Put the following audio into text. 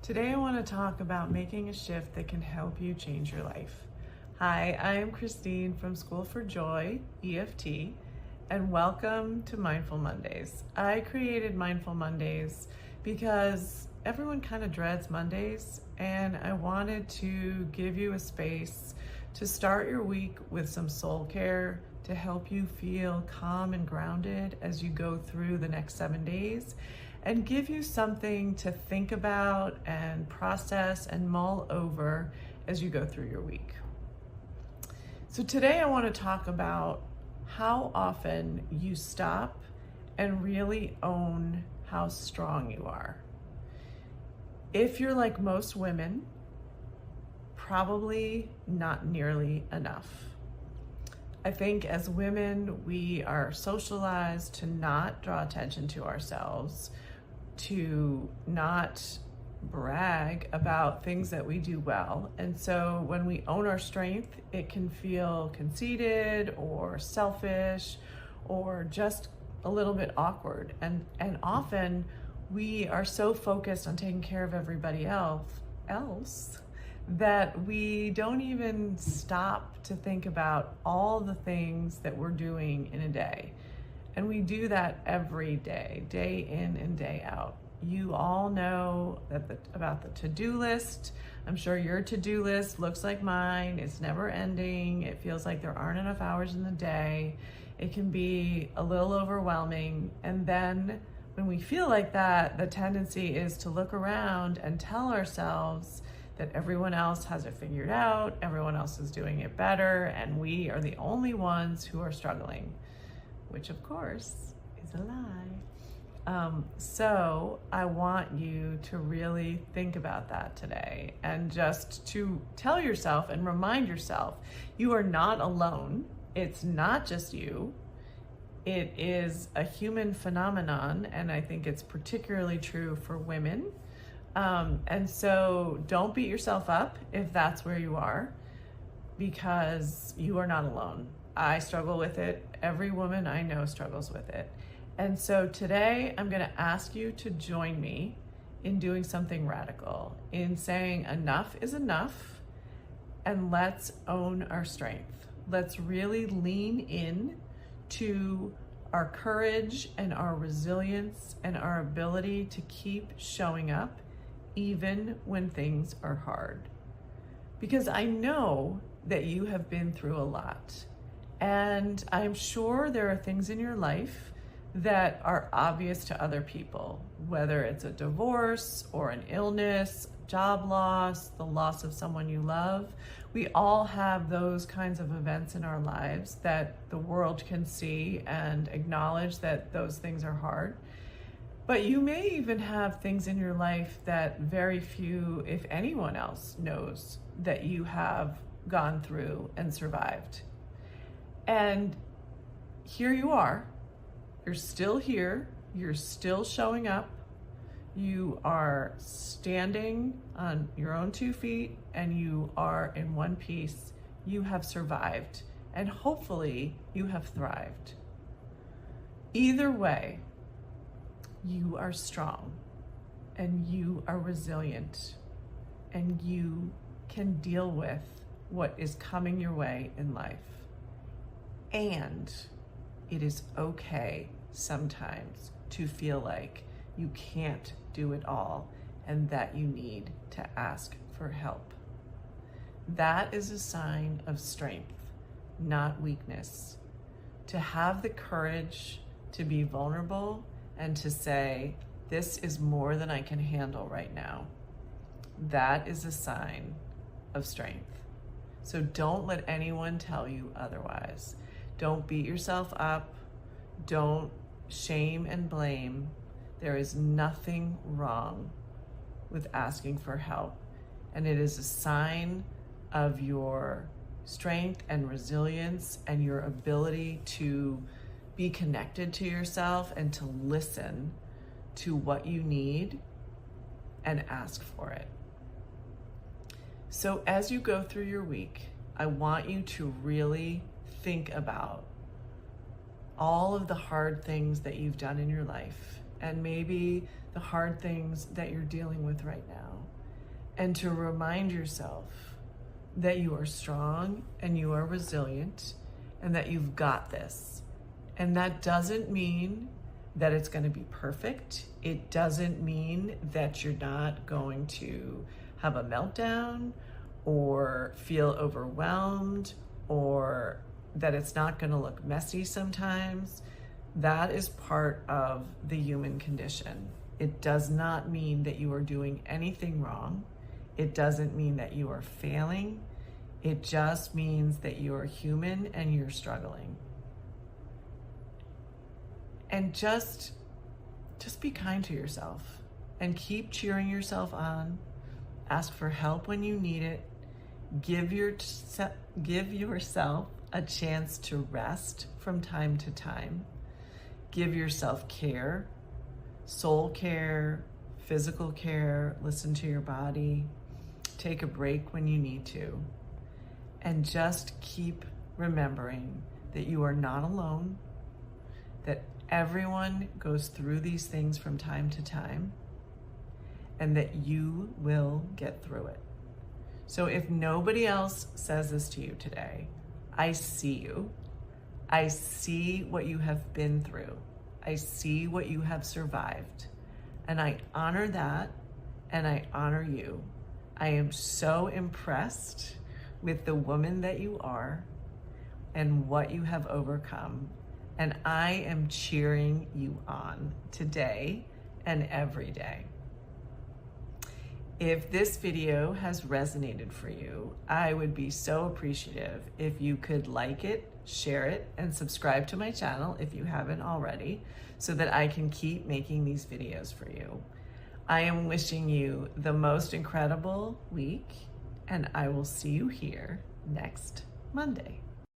Today I want to talk about making a shift that can help you change your life. Hi, I am Christine from School4Joy EFT, and welcome to Mindful Mondays. I created Mindful Mondays because everyone kind of dreads Mondays, and I wanted to give you a space to start your week with some soul care to help you feel calm and grounded as you go through the next 7 days, and give you something to think about and process and mull over as you go through your week. So today I want to talk about how often you stop and really own how strong you are. If you're like most women, probably not nearly enough. I think as women, we are socialized to not draw attention to ourselves, to not brag about things that we do well. And so when we own our strength, it can feel conceited or selfish or just a little bit awkward. And often we are so focused on taking care of everybody else that we don't even stop to think about all the things that we're doing in a day. And we do that every day, day in and day out. You all know about the to-do list. I'm sure your to-do list looks like mine. It's never ending. It feels like there aren't enough hours in the day. It can be a little overwhelming. And then when we feel like that, the tendency is to look around and tell ourselves that everyone else has it figured out, everyone else is doing it better, and we are the only ones who are struggling, which of course is a lie. So I want you to really think about that today, and just to tell yourself and remind yourself, you are not alone. It's not just you. It is a human phenomenon, and I think it's particularly true for women. And so don't beat yourself up if that's where you are, because you are not alone. I struggle with it. Every woman I know struggles with it. And so today I'm going to ask you to join me in doing something radical, in saying enough is enough, and let's own our strength. Let's really lean in to our courage and our resilience and our ability to keep showing up even when things are hard. Because I know that you have been through a lot, and I'm sure there are things in your life that are obvious to other people, whether it's a divorce or an illness, job loss, the loss of someone you love. We all have those kinds of events in our lives that the world can see and acknowledge that those things are hard. But you may even have things in your life that very few, if anyone else, knows that you have gone through and survived. And here you are. You're still here. You're still showing up. You are standing on your own 2 feet, and you are in one piece. You have survived, and hopefully you have thrived. Either way, you are strong, and you are resilient, and you can deal with what is coming your way in life. And it is okay sometimes to feel like you can't do it all and that you need to ask for help. That is a sign of strength, not weakness. To have the courage to be vulnerable and to say, this is more than I can handle right now. That is a sign of strength. So don't let anyone tell you otherwise. Don't beat yourself up. Don't shame and blame. There is nothing wrong with asking for help. And it is a sign of your strength and resilience and your ability to be connected to yourself and to listen to what you need and ask for it. So as you go through your week, I want you to really think about all of the hard things that you've done in your life, and maybe the hard things that you're dealing with right now. and to remind yourself that you are strong and you are resilient and that you've got this. And that doesn't mean that it's going to be perfect. It doesn't mean that you're not going to have a meltdown or feel overwhelmed or that it's not going to look messy sometimes. That is part of the human condition. It does not mean that you are doing anything wrong. It doesn't mean that you are failing. It just means that you are human and you're struggling. And just be kind to yourself and keep cheering yourself on. Ask for help when you need it. Give yourself a chance to rest from time to time. Give yourself care, soul care, physical care. Listen to your body. Take a break when you need to. And just keep remembering that you are not alone, that everyone goes through these things from time to time, and that you will get through it. So if nobody else says this to you today, I see you. I see what you have been through. I see what you have survived. And I honor that, and I honor you. I am so impressed with the woman that you are and what you have overcome. And I am cheering you on today and every day. If this video has resonated for you, I would be so appreciative if you could like it, share it, and subscribe to my channel if you haven't already, so that I can keep making these videos for you. I am wishing you the most incredible week, and I will see you here next Monday.